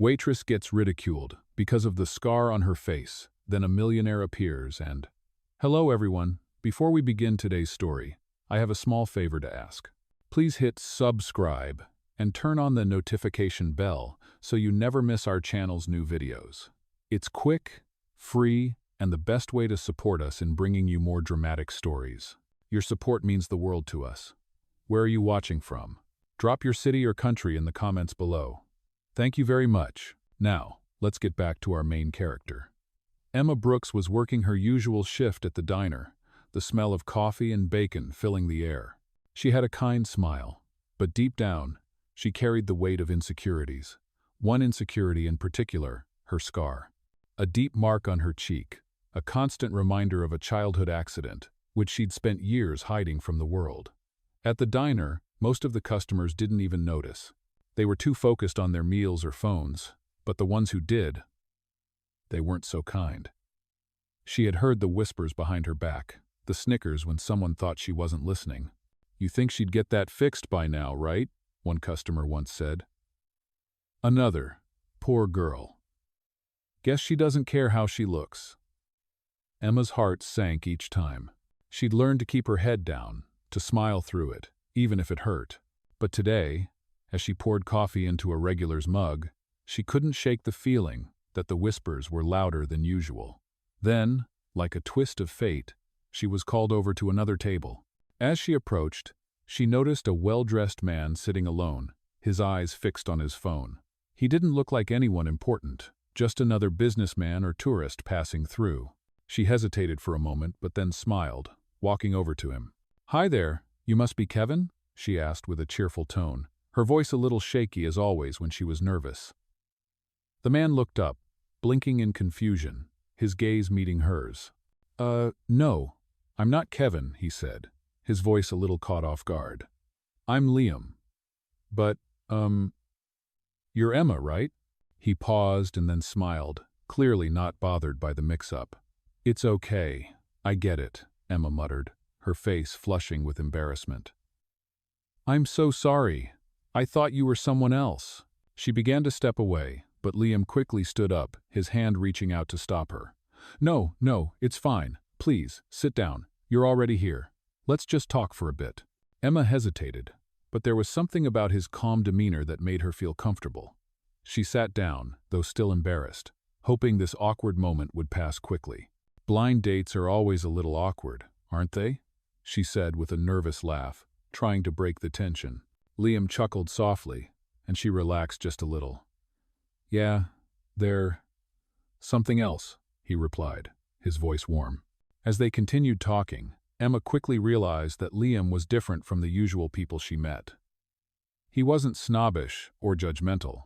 Waitress gets ridiculed because of the scar on her face. Then a millionaire appears and... Hello everyone. Before we begin today's story, I have a small favor to ask. Please hit subscribe and turn on the notification bell so you never miss our channel's new videos. It's quick, free, and the best way to support us in bringing you more dramatic stories. Your support means the world to us. Where are you watching from? Drop your city or country in the comments below. Thank you very much. Now, let's get back to our main character. Emma Brooks was working her usual shift at the diner, the smell of coffee and bacon filling the air. She had a kind smile, but deep down, she carried the weight of insecurities. One insecurity in particular, her scar. A deep mark on her cheek, a constant reminder of a childhood accident, which she'd spent years hiding from the world. At the diner, most of the customers didn't even notice. They were too focused on their meals or phones, but the ones who did, they weren't so kind. She had heard the whispers behind her back, the snickers when someone thought she wasn't listening. "You think she'd get that fixed by now, right?" one customer once said. Another, "Poor girl. Guess she doesn't care how she looks." Emma's heart sank each time. She'd learned to keep her head down, to smile through it, even if it hurt. But today, as she poured coffee into a regular's mug, she couldn't shake the feeling that the whispers were louder than usual. Then, like a twist of fate, she was called over to another table. As she approached, she noticed a well-dressed man sitting alone, his eyes fixed on his phone. He didn't look like anyone important, just another businessman or tourist passing through. She hesitated for a moment but then smiled, walking over to him. "Hi there, you must be Kevin?" she asked with a cheerful tone, her voice a little shaky as always when she was nervous. The man looked up, blinking in confusion, his gaze meeting hers. No, I'm not Kevin," he said, his voice a little caught off guard. "I'm Liam. But, you're Emma, right?" He paused and then smiled, clearly not bothered by the mix-up. "It's okay, I get it," Emma muttered, her face flushing with embarrassment. "I'm so sorry. I thought you were someone else." She began to step away, but Liam quickly stood up, his hand reaching out to stop her. No, it's fine. Please, sit down. You're already here. Let's just talk for a bit." Emma hesitated, but there was something about his calm demeanor that made her feel comfortable. She sat down, though still embarrassed, hoping this awkward moment would pass quickly. "Blind dates are always a little awkward, aren't they?" she said with a nervous laugh, trying to break the tension. Liam chuckled softly, and she relaxed just a little. "Yeah, they're something else," he replied, his voice warm. As they continued talking, Emma quickly realized that Liam was different from the usual people she met. He wasn't snobbish or judgmental.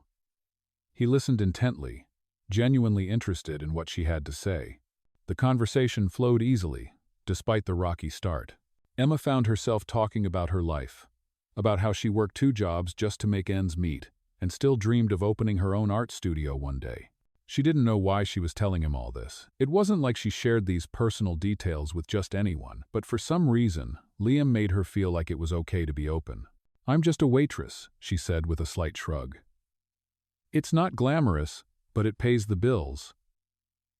He listened intently, genuinely interested in what she had to say. The conversation flowed easily, despite the rocky start. Emma found herself talking about her life, about how she worked 2 jobs just to make ends meet, and still dreamed of opening her own art studio one day. She didn't know why she was telling him all this. It wasn't like she shared these personal details with just anyone, but for some reason, Liam made her feel like it was okay to be open. "I'm just a waitress," she said with a slight shrug. "It's not glamorous, but it pays the bills."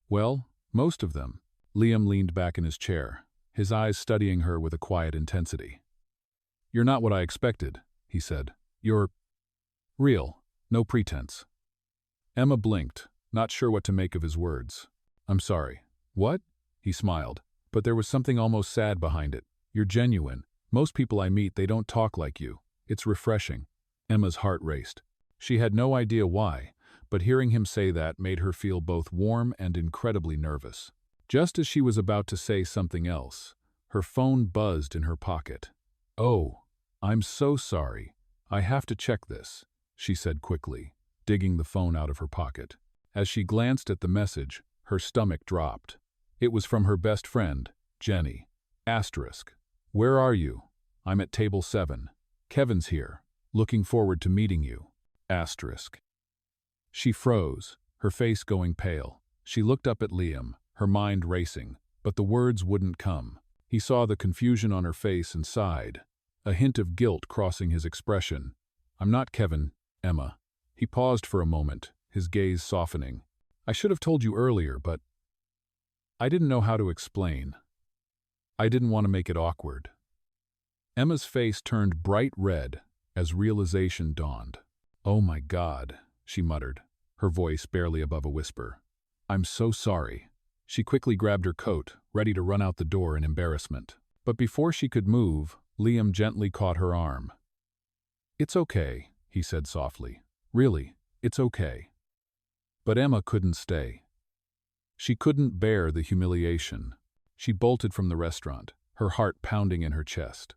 "Well, most of them." Liam leaned back in his chair, his eyes studying her with a quiet intensity. "You're not what I expected," he said. "You're real, no pretense." Emma blinked, not sure what to make of his words. "I'm sorry." "What?" He smiled, but there was something almost sad behind it. "You're genuine. Most people I meet, they don't talk like you. It's refreshing." Emma's heart raced. She had no idea why, but hearing him say that made her feel both warm and incredibly nervous. Just as she was about to say something else, her phone buzzed in her pocket. "Oh, I'm so sorry. I have to check this," she said quickly, digging the phone out of her pocket. As she glanced at the message, her stomach dropped. It was from her best friend, Jenny. Asterisk. "Where are you? I'm at table 7. Kevin's here. Looking forward to meeting you." Asterisk. She froze, her face going pale. She looked up at Liam, her mind racing, but the words wouldn't come. He saw the confusion on her face and sighed, a hint of guilt crossing his expression. "I'm not Kevin, Emma." He paused for a moment, his gaze softening. I should have told you earlier, but I didn't know how to explain. I didn't want to make it awkward. Emma's face turned bright red as realization dawned. Oh my God, she muttered, her voice barely above a whisper. I'm so sorry. She quickly grabbed her coat, ready to run out the door in embarrassment. But before she could move, Liam gently caught her arm. It's okay, he said softly. Really, it's okay. But Emma couldn't stay. She couldn't bear the humiliation. She bolted from the restaurant, her heart pounding in her chest.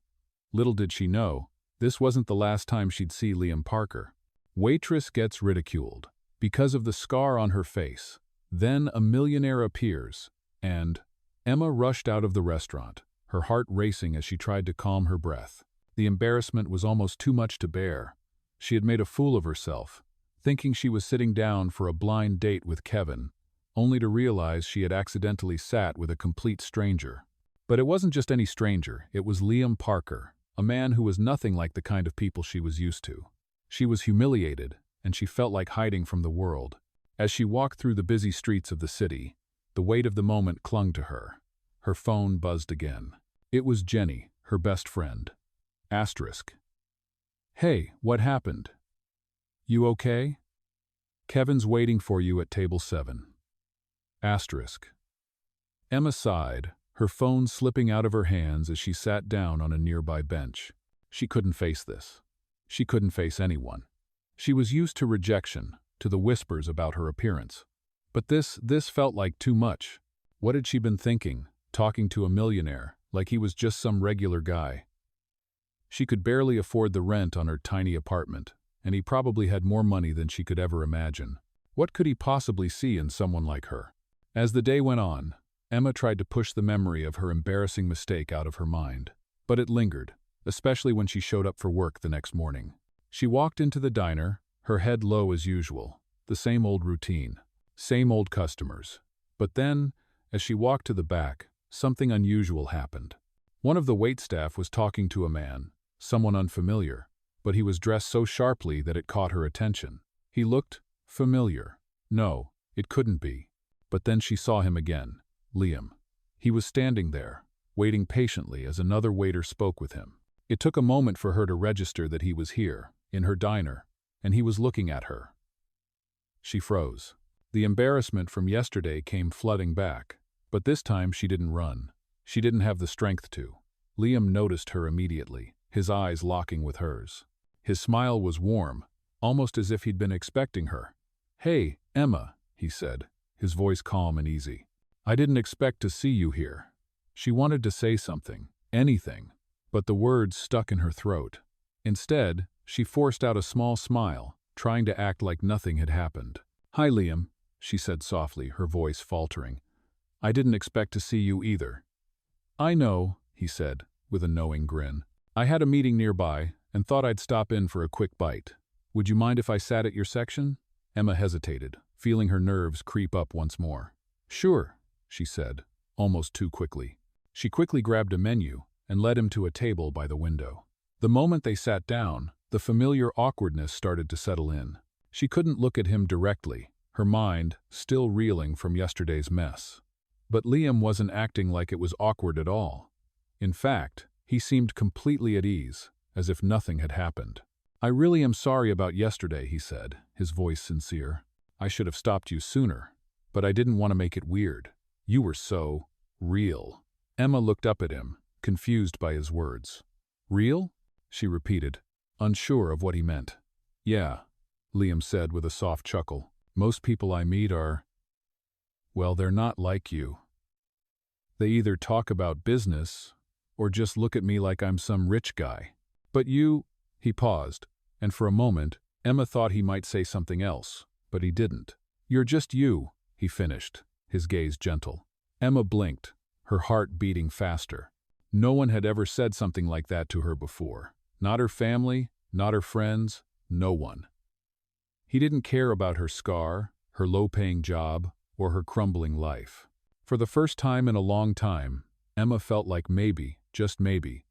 Little did she know, this wasn't the last time she'd see Liam Parker. Waitress gets ridiculed because of the scar on her face. Then a millionaire appears, and Emma rushed out of the restaurant, her heart racing as she tried to calm her breath. The embarrassment was almost too much to bear. She had made a fool of herself, thinking she was sitting down for a blind date with Kevin, only to realize she had accidentally sat with a complete stranger. But it wasn't just any stranger, it was Liam Parker, a man who was nothing like the kind of people she was used to. She was humiliated, and she felt like hiding from the world. As she walked through the busy streets of the city, the weight of the moment clung to her. Her phone buzzed again. It was Jenny, her best friend. Asterisk. Hey, what happened? You okay? Kevin's waiting for you at table 7. Asterisk. Emma sighed, her phone slipping out of her hands as she sat down on a nearby bench. She couldn't face this. She couldn't face anyone. She was used to rejection, to the whispers about her appearance. But this felt like too much. What had she been thinking, talking to a millionaire, like he was just some regular guy? She could barely afford the rent on her tiny apartment, and he probably had more money than she could ever imagine. What could he possibly see in someone like her? As the day went on, Emma tried to push the memory of her embarrassing mistake out of her mind. But it lingered, especially when she showed up for work the next morning. She walked into the diner, her head low as usual, the same old routine, same old customers. But then, as she walked to the back, something unusual happened. One of the waitstaff was talking to a man, someone unfamiliar, but he was dressed so sharply that it caught her attention. He looked familiar. No, it couldn't be. But then she saw him again, Liam. He was standing there, waiting patiently as another waiter spoke with him. It took a moment for her to register that he was here, in her diner, and he was looking at her. She froze. The embarrassment from yesterday came flooding back, but this time she didn't run. She didn't have the strength to. Liam noticed her immediately, his eyes locking with hers. His smile was warm, almost as if he'd been expecting her. Hey, Emma, he said, his voice calm and easy. I didn't expect to see you here. She wanted to say something, anything, but the words stuck in her throat. Instead, she forced out a small smile, trying to act like nothing had happened. Hi, Liam, she said softly, her voice faltering. I didn't expect to see you either. I know, he said, with a knowing grin. I had a meeting nearby and thought I'd stop in for a quick bite. Would you mind if I sat at your section? Emma hesitated, feeling her nerves creep up once more. Sure, she said, almost too quickly. She quickly grabbed a menu and led him to a table by the window. The moment they sat down, the familiar awkwardness started to settle in. She couldn't look at him directly, her mind still reeling from yesterday's mess. But Liam wasn't acting like it was awkward at all. In fact, he seemed completely at ease, as if nothing had happened. I really am sorry about yesterday, he said, his voice sincere. I should have stopped you sooner, but I didn't want to make it weird. You were so real. Emma looked up at him, confused by his words. Real? She repeated, unsure of what he meant. Yeah, Liam said with a soft chuckle. Most people I meet are, well, they're not like you. They either talk about business or just look at me like I'm some rich guy. But you, he paused, and for a moment, Emma thought he might say something else, but he didn't. You're just you, he finished, his gaze gentle. Emma blinked, her heart beating faster. No one had ever said something like that to her before. Not her family, not her friends, no one. He didn't care about her scar, her low-paying job, or her crumbling life. For the first time in a long time, Emma felt like maybe, just maybe,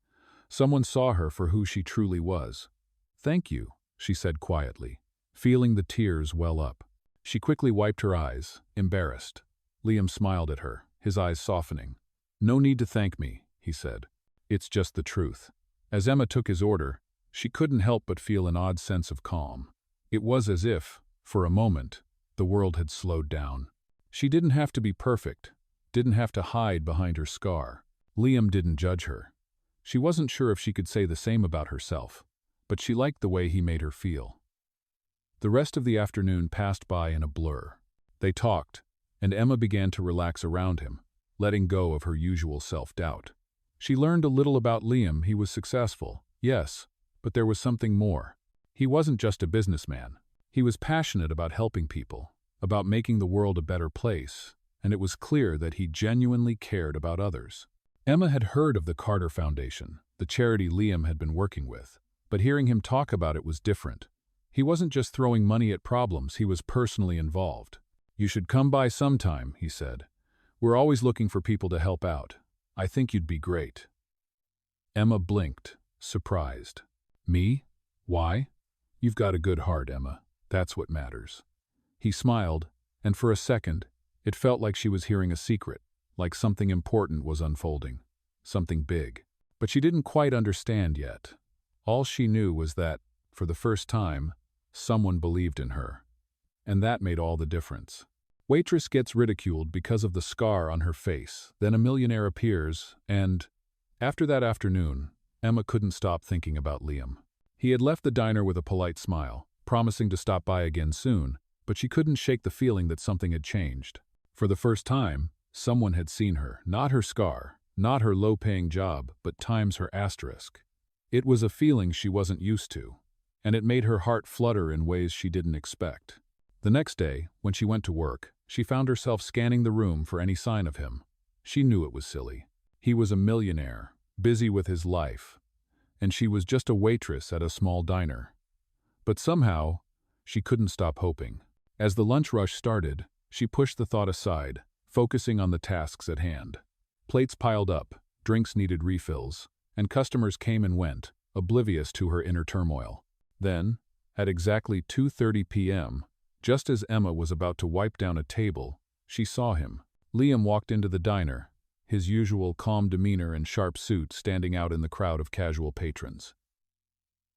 someone saw her for who she truly was. Thank you, she said quietly, feeling the tears well up. She quickly wiped her eyes, embarrassed. Liam smiled at her, his eyes softening. "No need to thank me," he said. "It's just the truth." As Emma took his order, she couldn't help but feel an odd sense of calm. It was as if, for a moment, the world had slowed down. She didn't have to be perfect, didn't have to hide behind her scar. Liam didn't judge her. She wasn't sure if she could say the same about herself, but she liked the way he made her feel. The rest of the afternoon passed by in a blur. They talked, and Emma began to relax around him, letting go of her usual self-doubt. She learned a little about Liam. He was successful, yes, but there was something more. He wasn't just a businessman. He was passionate about helping people, about making the world a better place, and it was clear that he genuinely cared about others. Emma had heard of the Carter Foundation, the charity Liam had been working with, but hearing him talk about it was different. He wasn't just throwing money at problems, he was personally involved. "You should come by sometime," he said. "We're always looking for people to help out. I think you'd be great." Emma blinked, surprised. "Me? Why?" "You've got a good heart, Emma. That's what matters." He smiled, and for a second, it felt like she was hearing a secret, like something important was unfolding, something big. But she didn't quite understand yet. All she knew was that, for the first time, someone believed in her. And that made all the difference. Waitress gets ridiculed because of the scar on her face. Then a millionaire appears, and after that afternoon, Emma couldn't stop thinking about Liam. He had left the diner with a polite smile, promising to stop by again soon, but she couldn't shake the feeling that something had changed. For the first time, someone had seen her, not her scar, not her low-paying job, but times her asterisk. It was a feeling she wasn't used to, and it made her heart flutter in ways she didn't expect. The next day, when she went to work, she found herself scanning the room for any sign of him. She knew it was silly. He was a millionaire, busy with his life, and she was just a waitress at a small diner. But somehow, she couldn't stop hoping. As the lunch rush started, she pushed the thought aside, focusing on the tasks at hand. Plates piled up, drinks needed refills, and customers came and went, oblivious to her inner turmoil. Then, at exactly 2:30 p.m., just as Emma was about to wipe down a table, she saw him. Liam walked into the diner, his usual calm demeanor and sharp suit standing out in the crowd of casual patrons.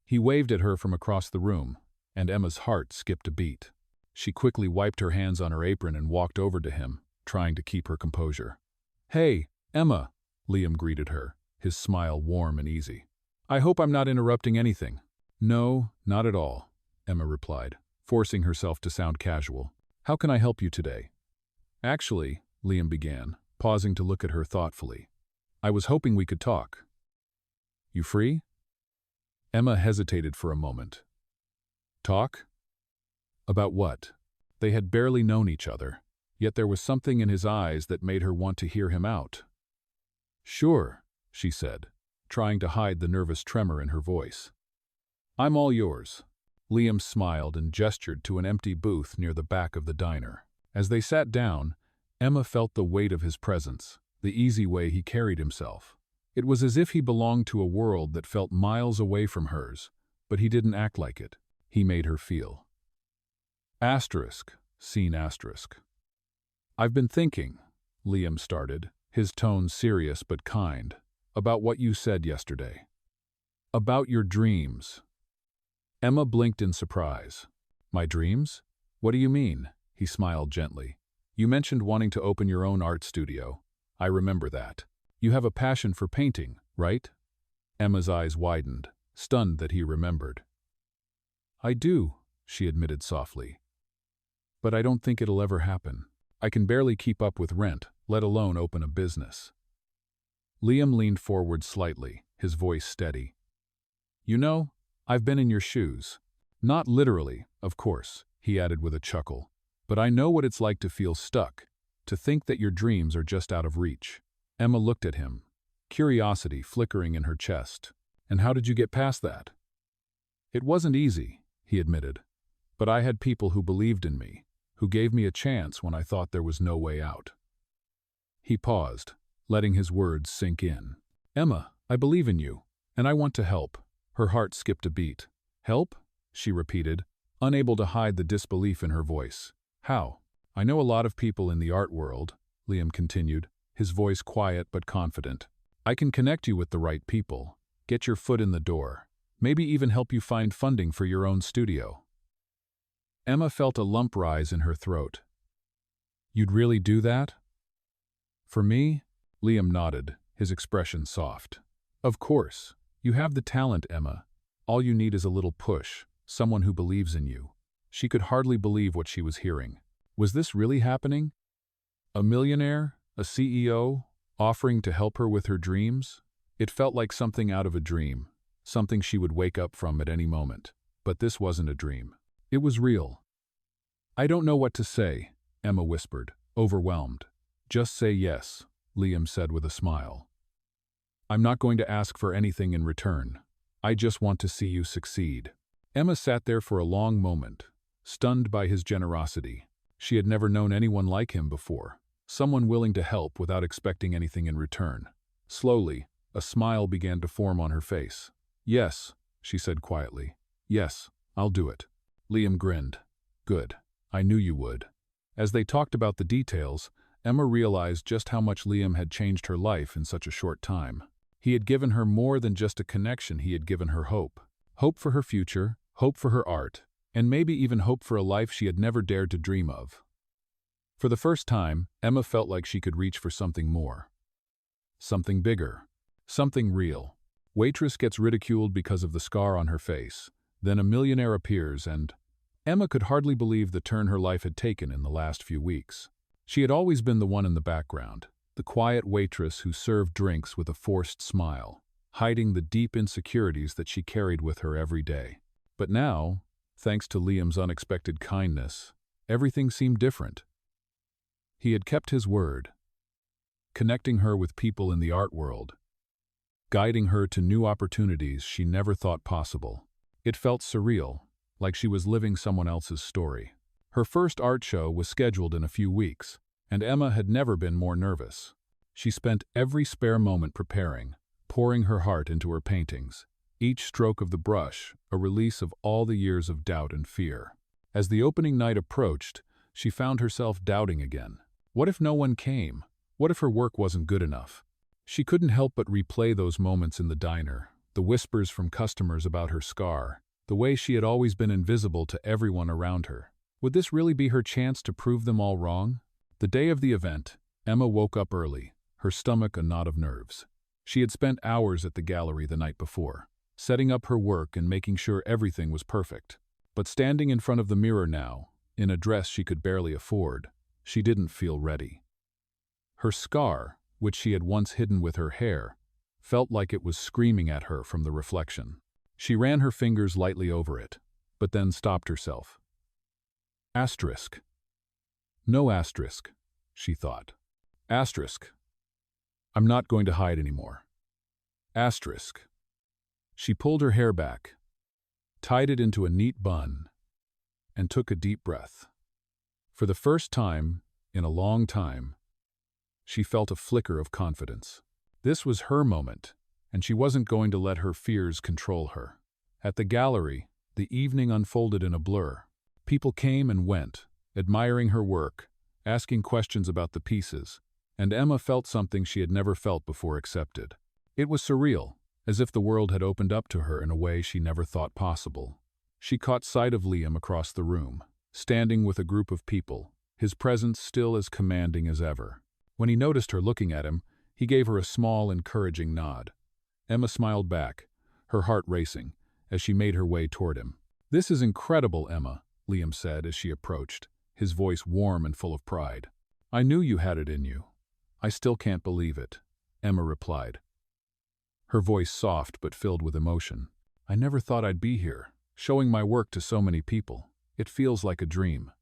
He waved at her from across the room, and Emma's heart skipped a beat. She quickly wiped her hands on her apron and walked over to him, trying to keep her composure. "Hey, Emma," Liam greeted her, his smile warm and easy. "I hope I'm not interrupting anything." "No, not at all," Emma replied, forcing herself to sound casual. "How can I help you today?" "Actually," Liam began, pausing to look at her thoughtfully, "I was hoping we could talk." "You free?" Emma hesitated for a moment. "Talk? About what?" They had barely known each other, yet there was something in his eyes that made her want to hear him out. "Sure," she said, trying to hide the nervous tremor in her voice. "I'm all yours." Liam smiled and gestured to an empty booth near the back of the diner. As they sat down, Emma felt the weight of his presence, the easy way he carried himself. It was as if he belonged to a world that felt miles away from hers, but he didn't act like it. He made her feel. Asterisk, scene asterisk. "I've been thinking," Liam started, his tone serious but kind, "about what you said yesterday. About your dreams." Emma blinked in surprise. "My dreams? What do you mean?" He smiled gently. "You mentioned wanting to open your own art studio. I remember that. You have a passion for painting, right?" Emma's eyes widened, stunned that he remembered. "I do," she admitted softly. "But I don't think it'll ever happen. I can barely keep up with rent, let alone open a business." Liam leaned forward slightly, his voice steady. "You know, I've been in your shoes. Not literally, of course," he added with a chuckle, "but I know what it's like to feel stuck, to think that your dreams are just out of reach." Emma looked at him, curiosity flickering in her chest. "And how did you get past that?" "It wasn't easy," he admitted, "but I had people who believed in me, who gave me a chance when I thought there was no way out." He paused, letting his words sink in. "Emma, I believe in you, and I want to help." Her heart skipped a beat. "Help?" she repeated, unable to hide the disbelief in her voice. How? I know a lot of people in the art world, Liam continued, his voice quiet but confident. I can connect you with the right people, get your foot in the door, maybe even help you find funding for your own studio. Emma felt a lump rise in her throat. You'd really do that? For me? Liam nodded, his expression soft. Of course. You have the talent, Emma. All you need is a little push, someone who believes in you. She could hardly believe what she was hearing. Was this really happening? A millionaire? A CEO? Offering to help her with her dreams? It felt like something out of a dream, something she would wake up from at any moment. But this wasn't a dream. It was real. I don't know what to say, Emma whispered, overwhelmed. Just say yes, Liam said with a smile. I'm not going to ask for anything in return. I just want to see you succeed. Emma sat there for a long moment, stunned by his generosity. She had never known anyone like him before, someone willing to help without expecting anything in return. Slowly, a smile began to form on her face. Yes, she said quietly. Yes, I'll do it. Liam grinned. Good. I knew you would. As they talked about the details, Emma realized just how much Liam had changed her life in such a short time. He had given her more than just a connection, he had given her hope. Hope for her future, hope for her art, and maybe even hope for a life she had never dared to dream of. For the first time, Emma felt like she could reach for something more. Something bigger. Something real. Waitress gets ridiculed because of the scar on her face. Then a millionaire appears and Emma could hardly believe the turn her life had taken in the last few weeks. She had always been the one in the background, the quiet waitress who served drinks with a forced smile, hiding the deep insecurities that she carried with her every day. But now, thanks to Liam's unexpected kindness, everything seemed different. He had kept his word, connecting her with people in the art world, guiding her to new opportunities she never thought possible. It felt surreal, like she was living someone else's story. Her first art show was scheduled in a few weeks, and Emma had never been more nervous. She spent every spare moment preparing, pouring her heart into her paintings, each stroke of the brush a release of all the years of doubt and fear. As the opening night approached, she found herself doubting again. What if no one came? What if her work wasn't good enough? She couldn't help but replay those moments in the diner, the whispers from customers about her scar, the way she had always been invisible to everyone around her. Would this really be her chance to prove them all wrong? The day of the event, Emma woke up early, her stomach a knot of nerves. She had spent hours at the gallery the night before, setting up her work and making sure everything was perfect. But standing in front of the mirror now, in a dress she could barely afford, she didn't feel ready. Her scar, which she had once hidden with her hair, felt like it was screaming at her from the reflection. She ran her fingers lightly over it, but then stopped herself. Asterisk. No asterisk, she thought. Asterisk. I'm not going to hide anymore. Asterisk. She pulled her hair back, tied it into a neat bun, and took a deep breath. For the first time, in a long time, she felt a flicker of confidence. This was her moment, and she wasn't going to let her fears control her. At the gallery, the evening unfolded in a blur. People came and went, admiring her work, asking questions about the pieces, and Emma felt something she had never felt before accepted. It was surreal, as if the world had opened up to her in a way she never thought possible. She caught sight of Liam across the room, standing with a group of people, his presence still as commanding as ever. When he noticed her looking at him, he gave her a small, encouraging nod. Emma smiled back, her heart racing, as she made her way toward him. "This is incredible, Emma," Liam said as she approached, his voice warm and full of pride. "I knew you had it in you. I still can't believe it," Emma replied, her voice soft but filled with emotion. "I never thought I'd be here, showing my work to so many people. It feels like a dream."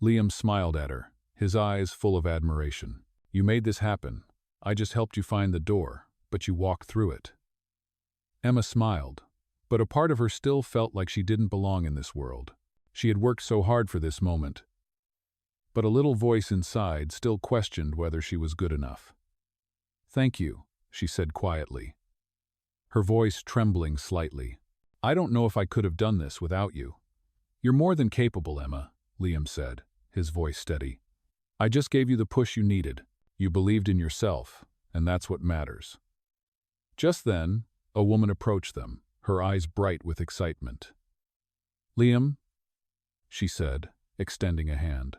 Liam smiled at her, his eyes full of admiration. "You made this happen. I just helped you find the door, but you walked through it." Emma smiled, but a part of her still felt like she didn't belong in this world. She had worked so hard for this moment, but a little voice inside still questioned whether she was good enough. "Thank you," she said quietly, her voice trembling slightly. "I don't know if I could have done this without you." "You're more than capable, Emma," Liam said, his voice steady. "I just gave you the push you needed. You believed in yourself, and that's what matters." Just then, a woman approached them, her eyes bright with excitement. "Liam," she said, extending a hand.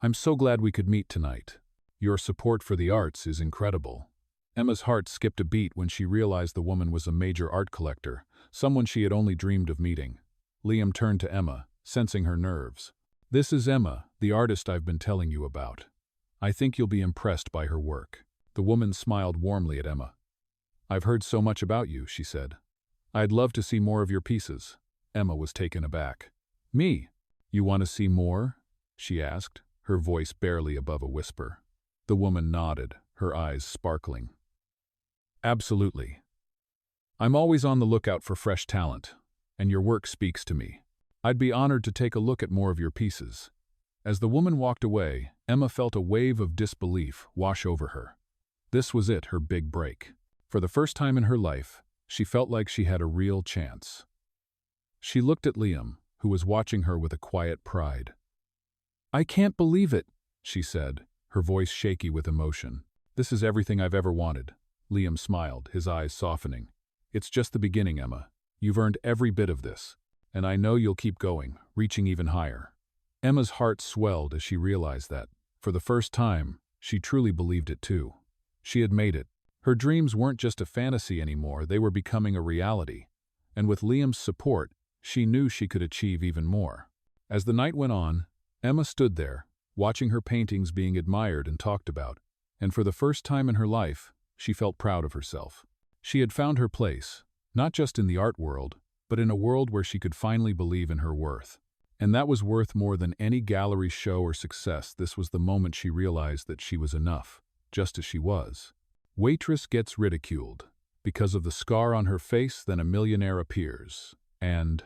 "I'm so glad we could meet tonight. Your support for the arts is incredible." Emma's heart skipped a beat when she realized the woman was a major art collector, someone she had only dreamed of meeting. Liam turned to Emma, sensing her nerves. "This is Emma, the artist I've been telling you about. I think you'll be impressed by her work." The woman smiled warmly at Emma. "I've heard so much about you," she said. "I'd love to see more of your pieces." Emma was taken aback. "Me? You want to see more?" she asked, her voice barely above a whisper. The woman nodded, her eyes sparkling. "Absolutely. I'm always on the lookout for fresh talent, and your work speaks to me. I'd be honored to take a look at more of your pieces." As the woman walked away, Emma felt a wave of disbelief wash over her. This was it, her big break. For the first time in her life, she felt like she had a real chance. She looked at Liam, who was watching her with a quiet pride. "I can't believe it," she said, her voice shaky with emotion. "This is everything I've ever wanted." Liam smiled, his eyes softening. "It's just the beginning, Emma. You've earned every bit of this, and I know you'll keep going, reaching even higher." Emma's heart swelled as she realized that, for the first time, she truly believed it too. She had made it. Her dreams weren't just a fantasy anymore, they were becoming a reality. And with Liam's support, she knew she could achieve even more. As the night went on, Emma stood there, watching her paintings being admired and talked about, and for the first time in her life, she felt proud of herself. She had found her place, not just in the art world, but in a world where she could finally believe in her worth. And that was worth more than any gallery show or success. This was the moment she realized that she was enough, just as she was. Waitress gets ridiculed. Because of the scar on her face, then a millionaire appears. And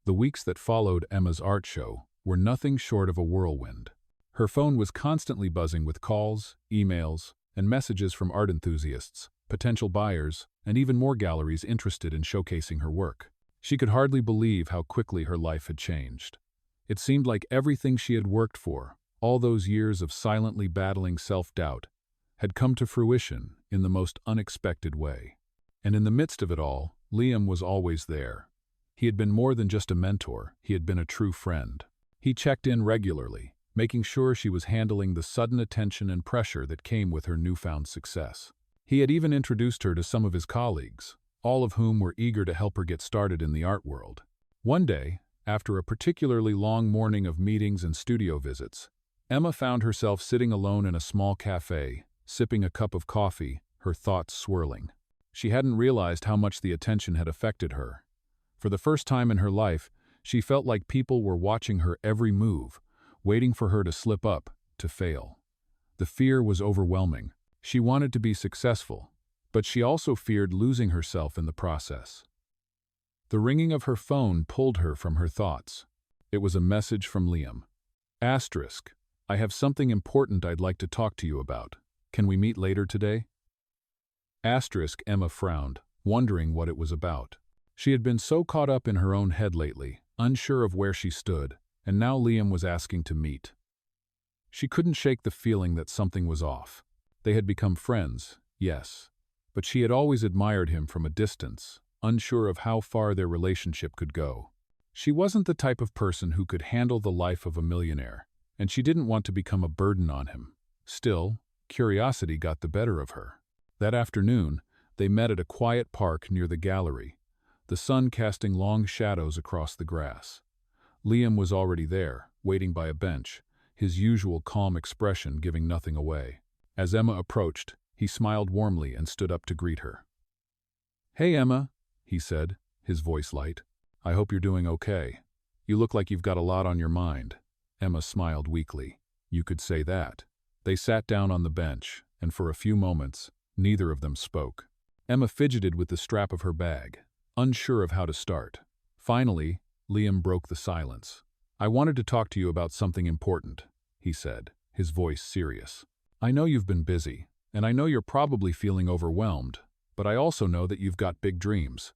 the weeks that followed Emma's art show were nothing short of a whirlwind. Her phone was constantly buzzing with calls, emails, and messages from art enthusiasts, potential buyers, and even more galleries interested in showcasing her work. She could hardly believe how quickly her life had changed. It seemed like everything she had worked for, all those years of silently battling self-doubt, had come to fruition in the most unexpected way. And in the midst of it all, Liam was always there. He had been more than just a mentor, he had been a true friend. He checked in regularly, making sure she was handling the sudden attention and pressure that came with her newfound success. He had even introduced her to some of his colleagues, all of whom were eager to help her get started in the art world. One day, after a particularly long morning of meetings and studio visits, Emma found herself sitting alone in a small cafe, sipping a cup of coffee, her thoughts swirling. She hadn't realized how much the attention had affected her. For the first time in her life, she felt like people were watching her every move, waiting for her to slip up, to fail. The fear was overwhelming. She wanted to be successful, but she also feared losing herself in the process. The ringing of her phone pulled her from her thoughts. It was a message from Liam. Asterisk, "I have something important I'd like to talk to you about. Can we meet later today?" Asterisk, Emma frowned, wondering what it was about. She had been so caught up in her own head lately, unsure of where she stood, and now Liam was asking to meet. She couldn't shake the feeling that something was off. They had become friends, yes, but she had always admired him from a distance, unsure of how far their relationship could go. She wasn't the type of person who could handle the life of a millionaire, and she didn't want to become a burden on him. Still, curiosity got the better of her. That afternoon, they met at a quiet park near the gallery, the sun casting long shadows across the grass. Liam was already there, waiting by a bench, his usual calm expression giving nothing away. As Emma approached, he smiled warmly and stood up to greet her. "Hey, Emma," he said, his voice light. "I hope you're doing okay. You look like you've got a lot on your mind." Emma smiled weakly. "You could say that." They sat down on the bench, and for a few moments, neither of them spoke. Emma fidgeted with the strap of her bag, unsure of how to start. Finally, Liam broke the silence. "I wanted to talk to you about something important," he said, his voice serious. "I know you've been busy, and I know you're probably feeling overwhelmed, but I also know that you've got big dreams."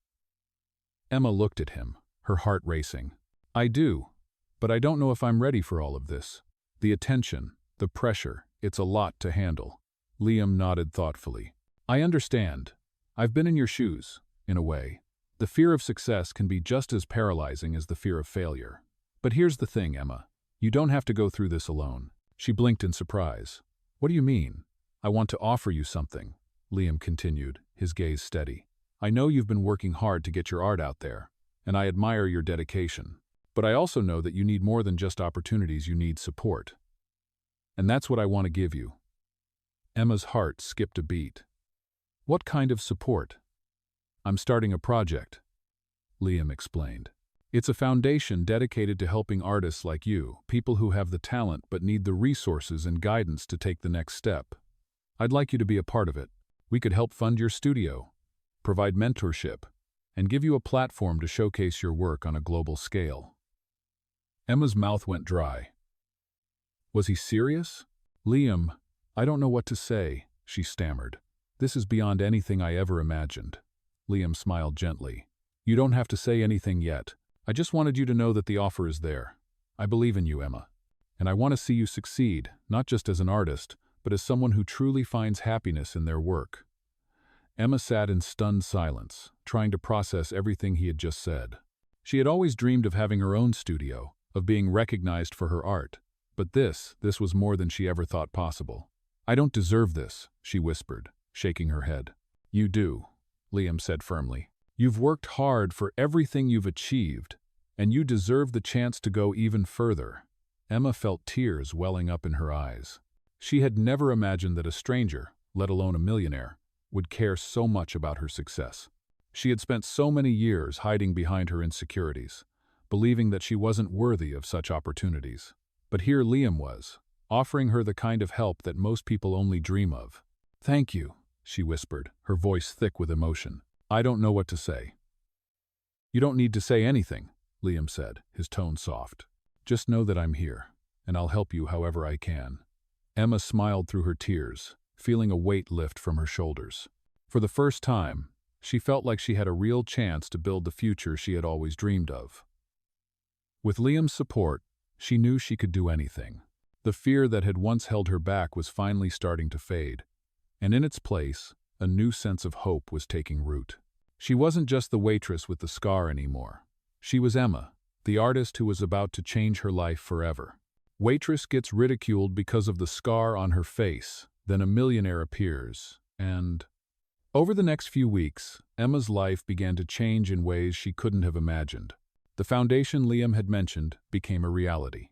Emma looked at him, her heart racing. "I do, but I don't know if I'm ready for all of this." The attention, the pressure, it's a lot to handle. Liam nodded thoughtfully. I understand. I've been in your shoes, in a way. The fear of success can be just as paralyzing as the fear of failure. But here's the thing, Emma. You don't have to go through this alone. She blinked in surprise. What do you mean? I want to offer you something, Liam continued, his gaze steady. I know you've been working hard to get your art out there, and I admire your dedication. But I also know that you need more than just opportunities, you need support. And that's what I want to give you. Emma's heart skipped a beat. What kind of support? I'm starting a project, Liam explained. It's a foundation dedicated to helping artists like you, people who have the talent but need the resources and guidance to take the next step. I'd like you to be a part of it. We could help fund your studio, provide mentorship, and give you a platform to showcase your work on a global scale. Emma's mouth went dry. Was he serious? Liam, I don't know what to say, she stammered. This is beyond anything I ever imagined. Liam smiled gently. You don't have to say anything yet. I just wanted you to know that the offer is there. I believe in you, Emma. And I want to see you succeed, not just as an artist, but as someone who truly finds happiness in their work. Emma sat in stunned silence, trying to process everything he had just said. She had always dreamed of having her own studio, of being recognized for her art. But this was more than she ever thought possible. I don't deserve this, she whispered, shaking her head. You do, Liam said firmly. You've worked hard for everything you've achieved, and you deserve the chance to go even further. Emma felt tears welling up in her eyes. She had never imagined that a stranger, let alone a millionaire, would care so much about her success. She had spent so many years hiding behind her insecurities, believing that she wasn't worthy of such opportunities. But here Liam was, offering her the kind of help that most people only dream of. Thank you, she whispered, her voice thick with emotion. I don't know what to say. You don't need to say anything, Liam said, his tone soft. Just know that I'm here, and I'll help you however I can. Emma smiled through her tears, feeling a weight lift from her shoulders. For the first time, she felt like she had a real chance to build the future she had always dreamed of. With Liam's support, she knew she could do anything. The fear that had once held her back was finally starting to fade, and in its place, a new sense of hope was taking root. She wasn't just the waitress with the scar anymore. She was Emma, the artist who was about to change her life forever. Waitress gets ridiculed because of the scar on her face, then a millionaire appears, and... Over the next few weeks, Emma's life began to change in ways she couldn't have imagined. The foundation Liam had mentioned became a reality.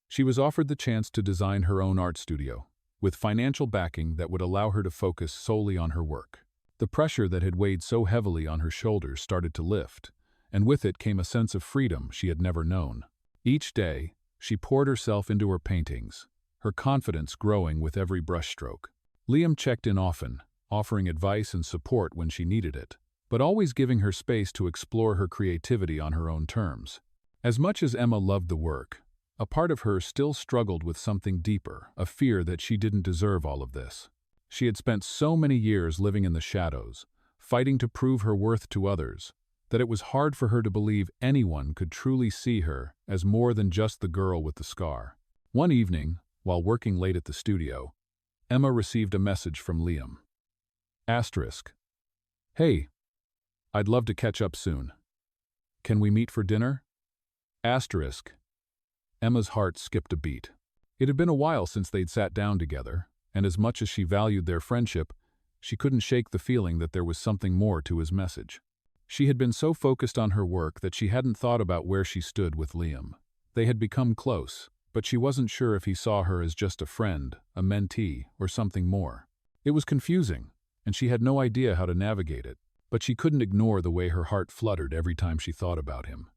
She was offered the chance to design her own art studio, with financial backing that would allow her to focus solely on her work. The pressure that had weighed so heavily on her shoulders started to lift, and with it came a sense of freedom she had never known. Each day, she poured herself into her paintings, her confidence growing with every brushstroke. Liam checked in often, offering advice and support when she needed it, but always giving her space to explore her creativity on her own terms. As much as Emma loved the work, a part of her still struggled with something deeper, a fear that she didn't deserve all of this. She had spent so many years living in the shadows, fighting to prove her worth to others, that it was hard for her to believe anyone could truly see her as more than just the girl with the scar. One evening, while working late at the studio, Emma received a message from Liam. Asterisk. Hey, I'd love to catch up soon. Can we meet for dinner? Asterisk. Emma's heart skipped a beat. It had been a while since they'd sat down together, and as much as she valued their friendship, she couldn't shake the feeling that there was something more to his message. She had been so focused on her work that she hadn't thought about where she stood with Liam. They had become close, but she wasn't sure if he saw her as just a friend, a mentee, or something more. It was confusing, and she had no idea how to navigate it, but she couldn't ignore the way her heart fluttered every time she thought about him.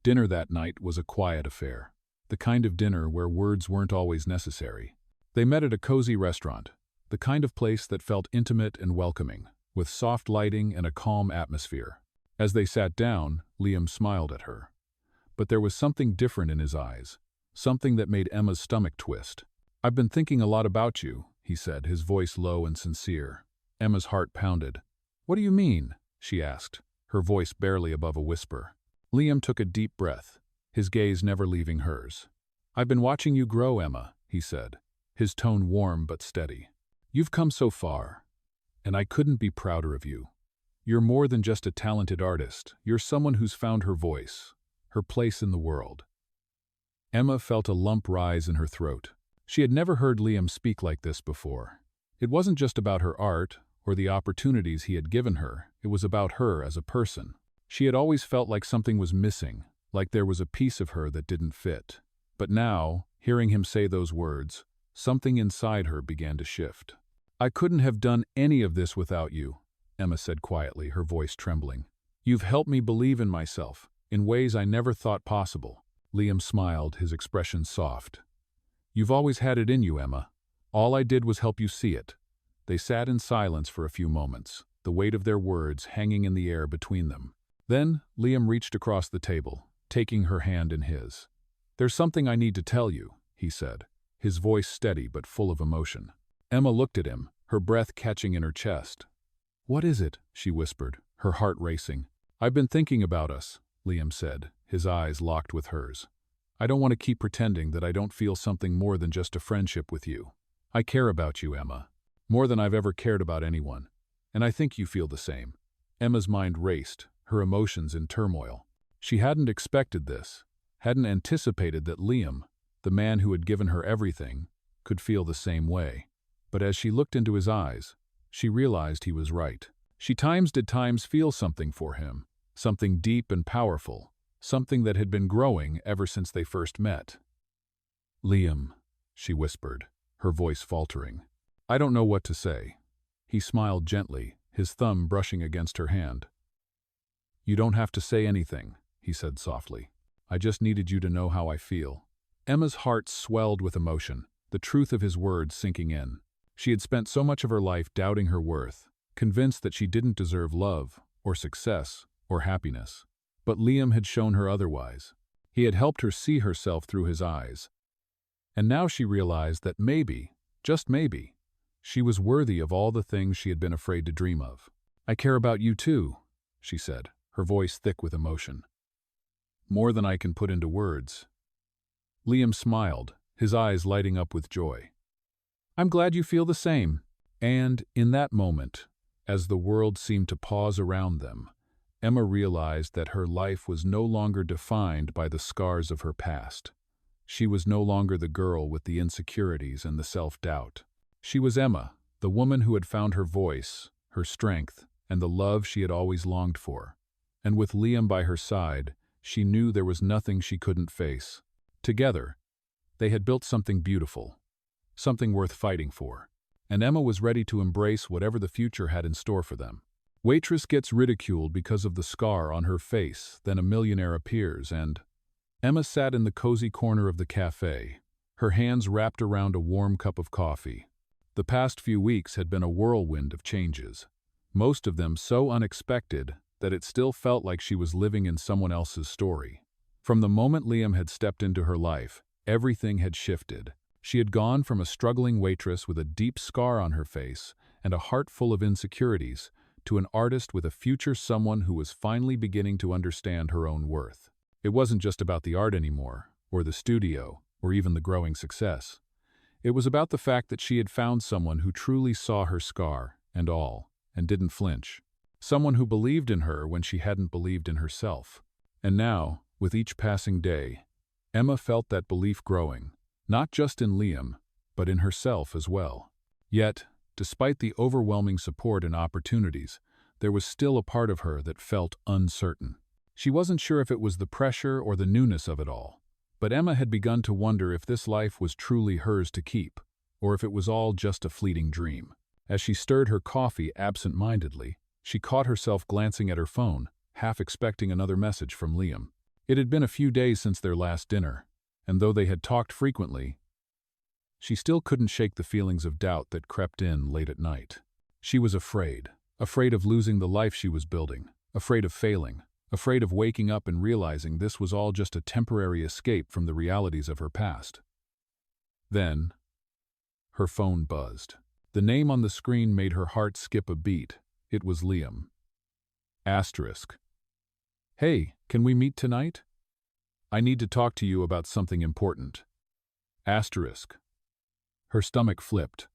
Dinner that night was a quiet affair, the kind of dinner where words weren't always necessary. They met at a cozy restaurant, the kind of place that felt intimate and welcoming, with soft lighting and a calm atmosphere. As they sat down, Liam smiled at her. But there was something different in his eyes, something that made Emma's stomach twist. I've been thinking a lot about you, he said, his voice low and sincere. Emma's heart pounded. What do you mean? She asked, her voice barely above a whisper. Liam took a deep breath, his gaze never leaving hers. I've been watching you grow, Emma, he said, his tone warm but steady. You've come so far, and I couldn't be prouder of you. You're more than just a talented artist. You're someone who's found her voice, her place in the world. Emma felt a lump rise in her throat. She had never heard Liam speak like this before. It wasn't just about her art or the opportunities he had given her, it was about her as a person. She had always felt like something was missing, like there was a piece of her that didn't fit. But now, hearing him say those words, something inside her began to shift. I couldn't have done any of this without you, Emma said quietly, her voice trembling. You've helped me believe in myself, in ways I never thought possible. Liam smiled, his expression soft. You've always had it in you, Emma. All I did was help you see it. They sat in silence for a few moments, the weight of their words hanging in the air between them. Then, Liam reached across the table, taking her hand in his. There's something I need to tell you, he said, his voice steady but full of emotion. Emma looked at him, her breath catching in her chest. What is it? She whispered, her heart racing. I've been thinking about us, Liam said, his eyes locked with hers. I don't want to keep pretending that I don't feel something more than just a friendship with you. I care about you, Emma, more than I've ever cared about anyone, and I think you feel the same. Emma's mind raced, her emotions in turmoil. She hadn't expected this, hadn't anticipated that Liam, the man who had given her everything, could feel the same way. But as she looked into his eyes, she realized he was right. She did times feel something for him, something deep and powerful, something that had been growing ever since they first met. Liam, she whispered, her voice faltering. I don't know what to say. He smiled gently, his thumb brushing against her hand. You don't have to say anything, he said softly. I just needed you to know how I feel. Emma's heart swelled with emotion, the truth of his words sinking in. She had spent so much of her life doubting her worth, convinced that she didn't deserve love, or success, or happiness. But Liam had shown her otherwise. He had helped her see herself through his eyes. And now she realized that maybe, just maybe, she was worthy of all the things she had been afraid to dream of. I care about you too, she said, her voice thick with emotion. More than I can put into words. Liam smiled, his eyes lighting up with joy. I'm glad you feel the same. And, in that moment, as the world seemed to pause around them, Emma realized that her life was no longer defined by the scars of her past. She was no longer the girl with the insecurities and the self-doubt. She was Emma, the woman who had found her voice, her strength, and the love she had always longed for. And with Liam by her side, she knew there was nothing she couldn't face. Together, they had built something beautiful, something worth fighting for, and Emma was ready to embrace whatever the future had in store for them. Waitress gets ridiculed because of the scar on her face, then a millionaire appears, and Emma sat in the cozy corner of the cafe, her hands wrapped around a warm cup of coffee. The past few weeks had been a whirlwind of changes, most of them so unexpected that it still felt like she was living in someone else's story. From the moment Liam had stepped into her life, everything had shifted. She had gone from a struggling waitress with a deep scar on her face and a heart full of insecurities to an artist with a future, someone who was finally beginning to understand her own worth. It wasn't just about the art anymore, or the studio, or even the growing success. It was about the fact that she had found someone who truly saw her scar and all, and didn't flinch. Someone who believed in her when she hadn't believed in herself. And now, with each passing day, Emma felt that belief growing, not just in Liam, but in herself as well. Yet, despite the overwhelming support and opportunities, there was still a part of her that felt uncertain. She wasn't sure if it was the pressure or the newness of it all, but Emma had begun to wonder if this life was truly hers to keep, or if it was all just a fleeting dream. As she stirred her coffee absent-mindedly, she caught herself glancing at her phone, half expecting another message from Liam. It had been a few days since their last dinner, and though they had talked frequently, she still couldn't shake the feelings of doubt that crept in late at night. She was afraid of losing the life she was building, afraid of failing, afraid of waking up and realizing this was all just a temporary escape from the realities of her past. Then, her phone buzzed. The name on the screen made her heart skip a beat. It was Liam. Asterisk. Hey, can we meet tonight? I need to talk to you about something important. Asterisk. Her stomach flipped.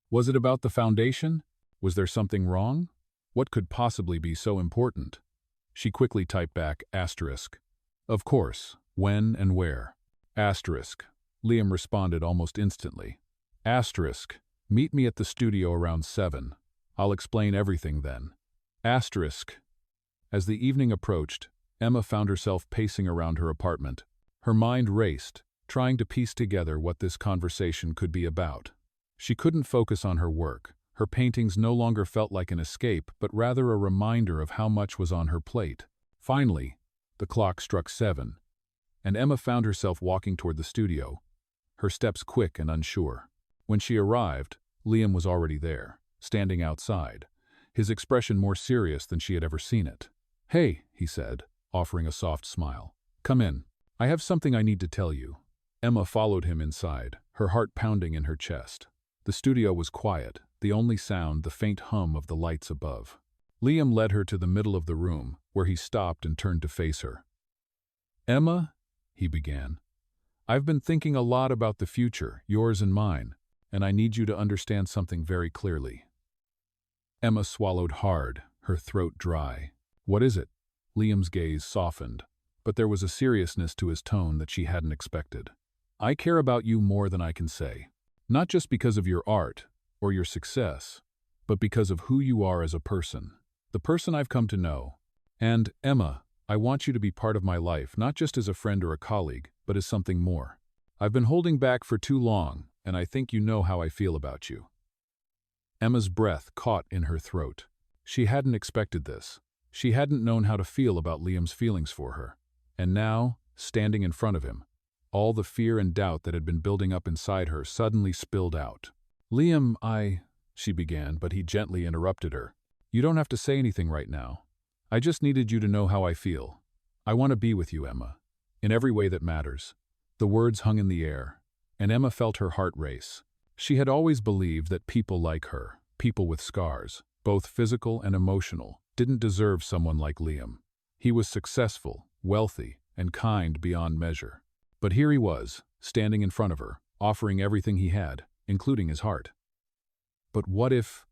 Was it about the foundation? Was there something wrong? What could possibly be so important? She quickly typed back, asterisk. Of course, when and where? Asterisk. Liam responded almost instantly. Asterisk. Meet me at the studio around 7. I'll explain everything then. Asterisk. As the evening approached, Emma found herself pacing around her apartment. Her mind raced, trying to piece together what this conversation could be about. She couldn't focus on her work. Her paintings no longer felt like an escape, but rather a reminder of how much was on her plate. Finally, the clock struck 7, and Emma found herself walking toward the studio, her steps quick and unsure. When she arrived, Liam was already there, standing outside, his expression more serious than she had ever seen it. Hey, he said, offering a soft smile. Come in. I have something I need to tell you. Emma followed him inside, her heart pounding in her chest. The studio was quiet, the only sound the faint hum of the lights above. Liam led her to the middle of the room, where he stopped and turned to face her. Emma, he began, I've been thinking a lot about the future, yours and mine, and I need you to understand something very clearly. Emma swallowed hard, her throat dry. What is it? Liam's gaze softened, but there was a seriousness to his tone that she hadn't expected. I care about you more than I can say. Not just because of your art or your success, but because of who you are as a person, the person I've come to know. And, Emma, I want you to be part of my life, not just as a friend or a colleague, but as something more. I've been holding back for too long, and I think you know how I feel about you. Emma's breath caught in her throat. She hadn't expected this. She hadn't known how to feel about Liam's feelings for her. And now, standing in front of him, all the fear and doubt that had been building up inside her suddenly spilled out. Liam, she began, but he gently interrupted her. You don't have to say anything right now. I just needed you to know how I feel. I want to be with you, Emma, in every way that matters. The words hung in the air, and Emma felt her heart race. She had always believed that people like her, people with scars, both physical and emotional, didn't deserve someone like Liam. He was successful, wealthy, and kind beyond measure. But here he was, standing in front of her, offering everything he had, including his heart. But what if...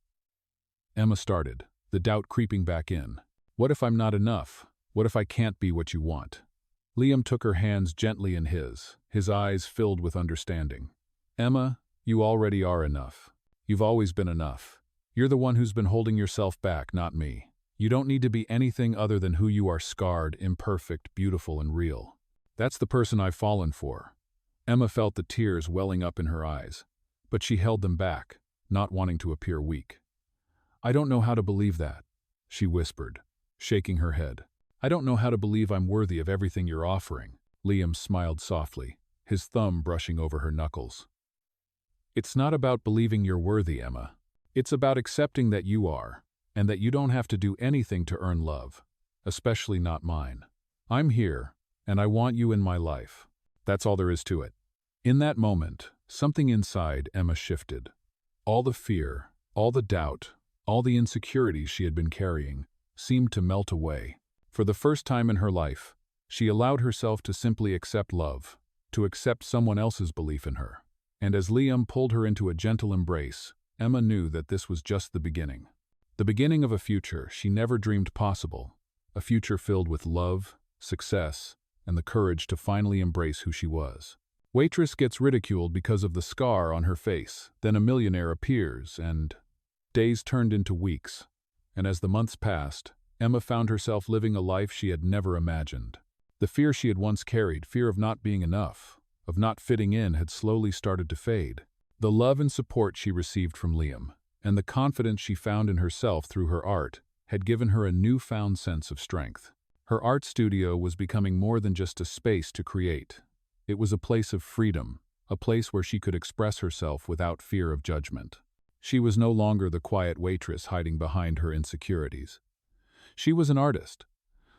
Emma started, the doubt creeping back in. What if I'm not enough? What if I can't be what you want? Liam took her hands gently in his eyes filled with understanding. Emma, you already are enough. You've always been enough. You're the one who's been holding yourself back, not me. You don't need to be anything other than who you are: scarred, imperfect, beautiful, and real. That's the person I've fallen for. Emma felt the tears welling up in her eyes, but she held them back, not wanting to appear weak. I don't know how to believe that, she whispered, shaking her head. I don't know how to believe I'm worthy of everything you're offering. Liam smiled softly, his thumb brushing over her knuckles. It's not about believing you're worthy, Emma. It's about accepting that you are, and that you don't have to do anything to earn love, especially not mine. I'm here, and I want you in my life. That's all there is to it. In that moment, something inside Emma shifted. All the fear, all the doubt, all the insecurities she had been carrying seemed to melt away. For the first time in her life, she allowed herself to simply accept love, to accept someone else's belief in her. And as Liam pulled her into a gentle embrace, Emma knew that this was just the beginning. The beginning of a future she never dreamed possible, a future filled with love, success, and the courage to finally embrace who she was. Waitress gets ridiculed because of the scar on her face. Then a millionaire appears, and days turned into weeks. And as the months passed, Emma found herself living a life she had never imagined. The fear she had once carried, fear of not being enough, of not fitting in, had slowly started to fade. The love and support she received from Liam, and the confidence she found in herself through her art, had given her a newfound sense of strength. Her art studio was becoming more than just a space to create. It was a place of freedom, a place where she could express herself without fear of judgment. She was no longer the quiet waitress hiding behind her insecurities. She was an artist,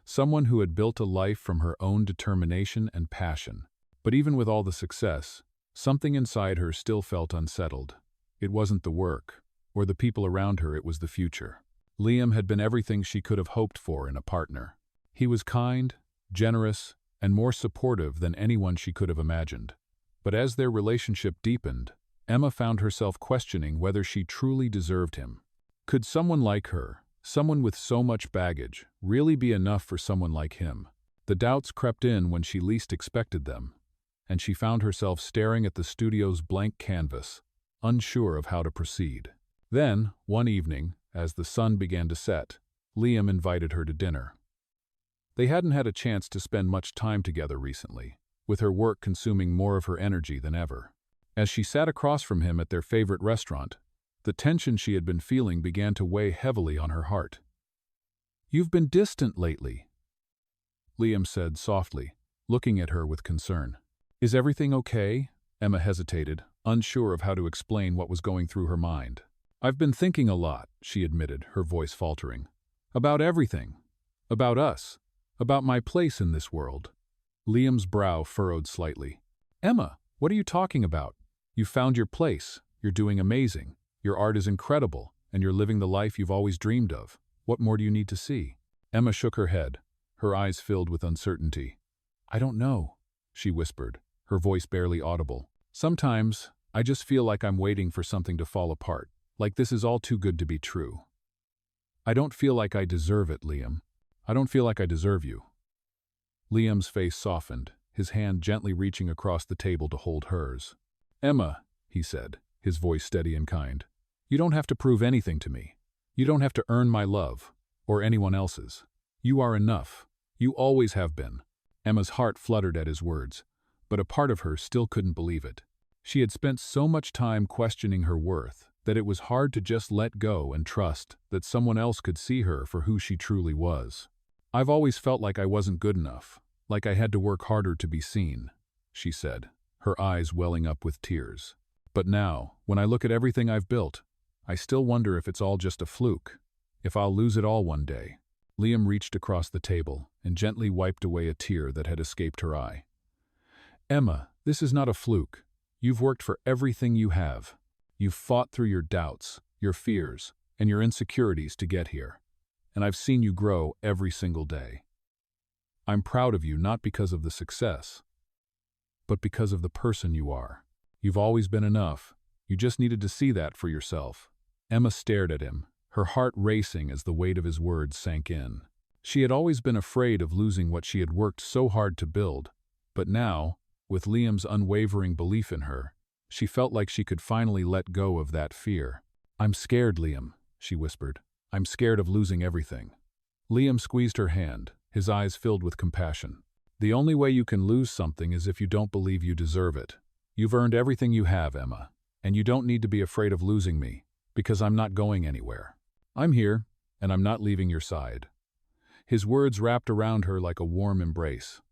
someone who had built a life from her own determination and passion. But even with all the success, something inside her still felt unsettled. It wasn't the work, or the people around her, it was the future. Liam had been everything she could have hoped for in a partner. He was kind, generous, and more supportive than anyone she could have imagined. But as their relationship deepened, Emma found herself questioning whether she truly deserved him. Could someone like her, someone with so much baggage, really be enough for someone like him? The doubts crept in when she least expected them, and she found herself staring at the studio's blank canvas, unsure of how to proceed. Then, one evening, as the sun began to set, Liam invited her to dinner. They hadn't had a chance to spend much time together recently, with her work consuming more of her energy than ever. As she sat across from him at their favorite restaurant, the tension she had been feeling began to weigh heavily on her heart. "You've been distant lately," Liam said softly, looking at her with concern. "Is everything okay?" Emma hesitated, unsure of how to explain what was going through her mind. "I've been thinking a lot," she admitted, her voice faltering. "About everything. About us. About my place in this world." Liam's brow furrowed slightly. "Emma, what are you talking about? You've found your place, you're doing amazing, your art is incredible, and you're living the life you've always dreamed of. What more do you need to see?" Emma shook her head, her eyes filled with uncertainty. "I don't know," she whispered, her voice barely audible. "Sometimes, I just feel like I'm waiting for something to fall apart, like this is all too good to be true. I don't feel like I deserve it, Liam. I don't feel like I deserve you." Liam's face softened, his hand gently reaching across the table to hold hers. "Emma," he said, his voice steady and kind, "you don't have to prove anything to me. You don't have to earn my love, or anyone else's. You are enough. You always have been." Emma's heart fluttered at his words, but a part of her still couldn't believe it. She had spent so much time questioning her worth that it was hard to just let go and trust that someone else could see her for who she truly was. "I've always felt like I wasn't good enough, like I had to work harder to be seen," she said, her eyes welling up with tears. "But now, when I look at everything I've built, I still wonder if it's all just a fluke, if I'll lose it all one day." Liam reached across the table and gently wiped away a tear that had escaped her eye. "Emma, this is not a fluke. You've worked for everything you have. You've fought through your doubts, your fears, and your insecurities to get here. And I've seen you grow every single day. I'm proud of you not because of the success, but because of the person you are. You've always been enough. You just needed to see that for yourself." Emma stared at him, her heart racing as the weight of his words sank in. She had always been afraid of losing what she had worked so hard to build, but now, with Liam's unwavering belief in her, she felt like she could finally let go of that fear. "I'm scared, Liam," she whispered. "I'm scared of losing everything." Liam squeezed her hand, his eyes filled with compassion. "The only way you can lose something is if you don't believe you deserve it. You've earned everything you have, Emma, and you don't need to be afraid of losing me, because I'm not going anywhere. I'm here, and I'm not leaving your side." His words wrapped around her like a warm embrace,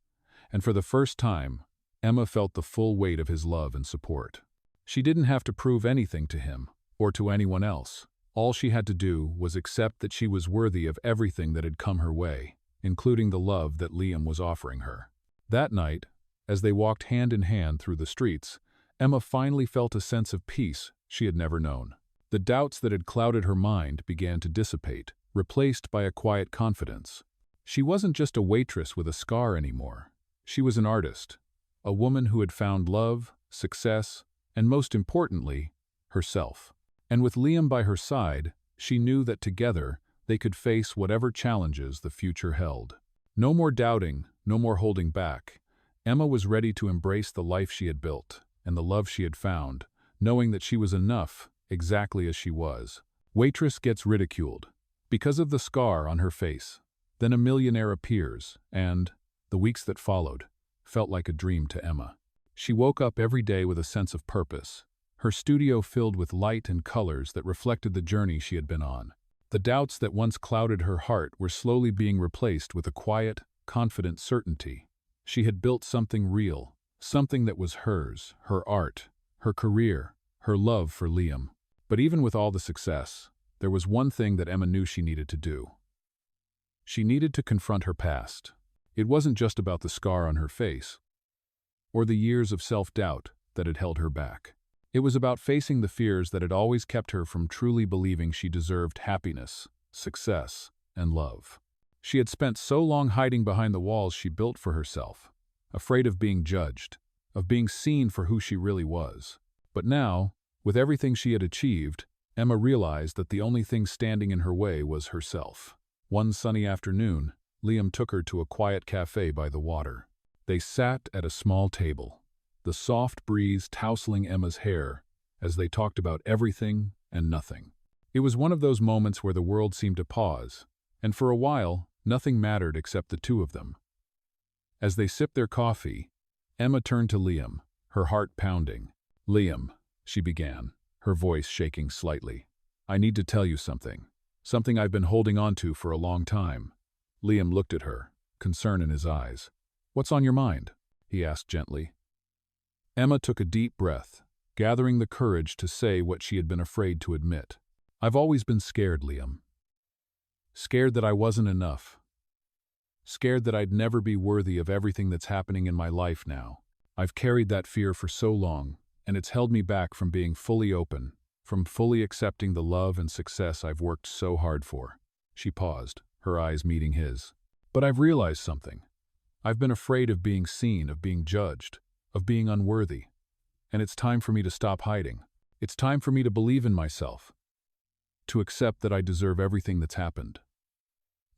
and for the first time, Emma felt the full weight of his love and support. She didn't have to prove anything to him, or to anyone else. All she had to do was accept that she was worthy of everything that had come her way, including the love that Liam was offering her. That night, as they walked hand in hand through the streets, Emma finally felt a sense of peace she had never known. The doubts that had clouded her mind began to dissipate, replaced by a quiet confidence. She wasn't just a waitress with a scar anymore. She was an artist, a woman who had found love, success, and most importantly, herself. And with Liam by her side, she knew that together they could face whatever challenges the future held. No more doubting, no more holding back. Emma was ready to embrace the life she had built and the love she had found, knowing that she was enough exactly as she was. Waitress gets ridiculed because of the scar on her face. Then a millionaire appears, and, the weeks that followed, felt like a dream to Emma. She woke up every day with a sense of purpose, her studio filled with light and colors that reflected the journey she had been on. The doubts that once clouded her heart were slowly being replaced with a quiet, confident certainty. She had built something real, something that was hers, her art, her career, her love for Liam. But even with all the success, there was one thing that Emma knew she needed to do. She needed to confront her past. It wasn't just about the scar on her face, or the years of self-doubt that had held her back. It was about facing the fears that had always kept her from truly believing she deserved happiness, success, and love. She had spent so long hiding behind the walls she built for herself, afraid of being judged, of being seen for who she really was. But now, With everything she had achieved, Emma realized that the only thing standing in her way was herself. One sunny afternoon, Liam took her to a quiet cafe by the water. They sat at a small table, the soft breeze tousling Emma's hair as they talked about everything and nothing. It was one of those moments where the world seemed to pause, and for a while, nothing mattered except the two of them. As they sipped their coffee, Emma turned to Liam, her heart pounding. "Liam," she began, her voice shaking slightly. "I need to tell you something. Something I've been holding on to for a long time." Liam looked at her, concern in his eyes. "What's on your mind?" he asked gently. Emma took a deep breath, gathering the courage to say what she had been afraid to admit. "I've always been scared, Liam. Scared that I wasn't enough. Scared that I'd never be worthy of everything that's happening in my life now. I've carried that fear for so long, and it's held me back from being fully open, from fully accepting the love and success I've worked so hard for." She paused, her eyes meeting his. "But I've realized something. I've been afraid of being seen, of being judged, of being unworthy. And it's time for me to stop hiding. It's time for me to believe in myself, to accept that I deserve everything that's happened."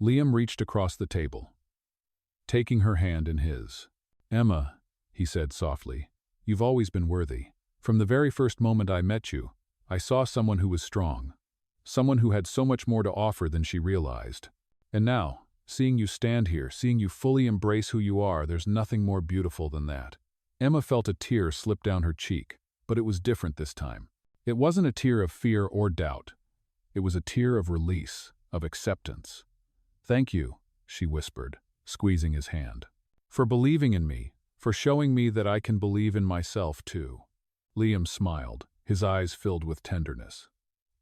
Liam reached across the table, taking her hand in his. "Emma," he said softly, "you've always been worthy. From the very first moment I met you, I saw someone who was strong, someone who had so much more to offer than she realized. And now, seeing you stand here, seeing you fully embrace who you are, there's nothing more beautiful than that." Emma felt a tear slip down her cheek, but it was different this time. It wasn't a tear of fear or doubt. It was a tear of release, of acceptance. "Thank you," she whispered, squeezing his hand, "for believing in me, for showing me that I can believe in myself too." Liam smiled, his eyes filled with tenderness.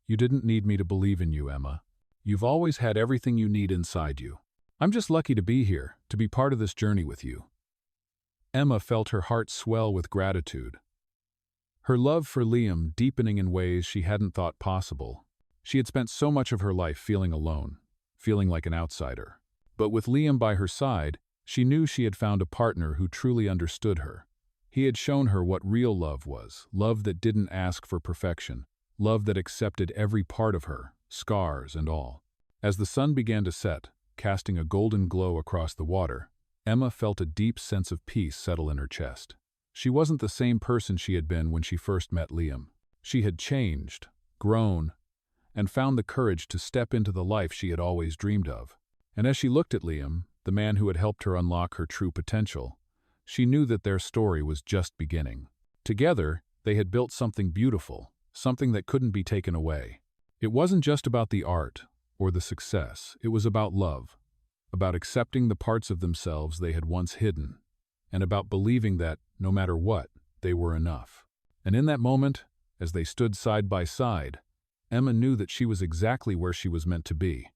"You didn't need me to believe in you, Emma. You've always had everything you need inside you. I'm just lucky to be here, to be part of this journey with you." Emma felt her heart swell with gratitude, her love for Liam deepening in ways she hadn't thought possible. She had spent so much of her life feeling alone, feeling like an outsider. But with Liam by her side, she knew she had found a partner who truly understood her. He had shown her what real love was, love that didn't ask for perfection, love that accepted every part of her, scars and all. As the sun began to set, casting a golden glow across the water, Emma felt a deep sense of peace settle in her chest. She wasn't the same person she had been when she first met Liam. She had changed, grown, and found the courage to step into the life she had always dreamed of. And as she looked at Liam, the man who had helped her unlock her true potential, she knew that their story was just beginning. Together, they had built something beautiful, something that couldn't be taken away. It wasn't just about the art or the success, it was about love, about accepting the parts of themselves they had once hidden, and about believing that, no matter what, they were enough. And in that moment, as they stood side by side, Emma knew that she was exactly where she was meant to be.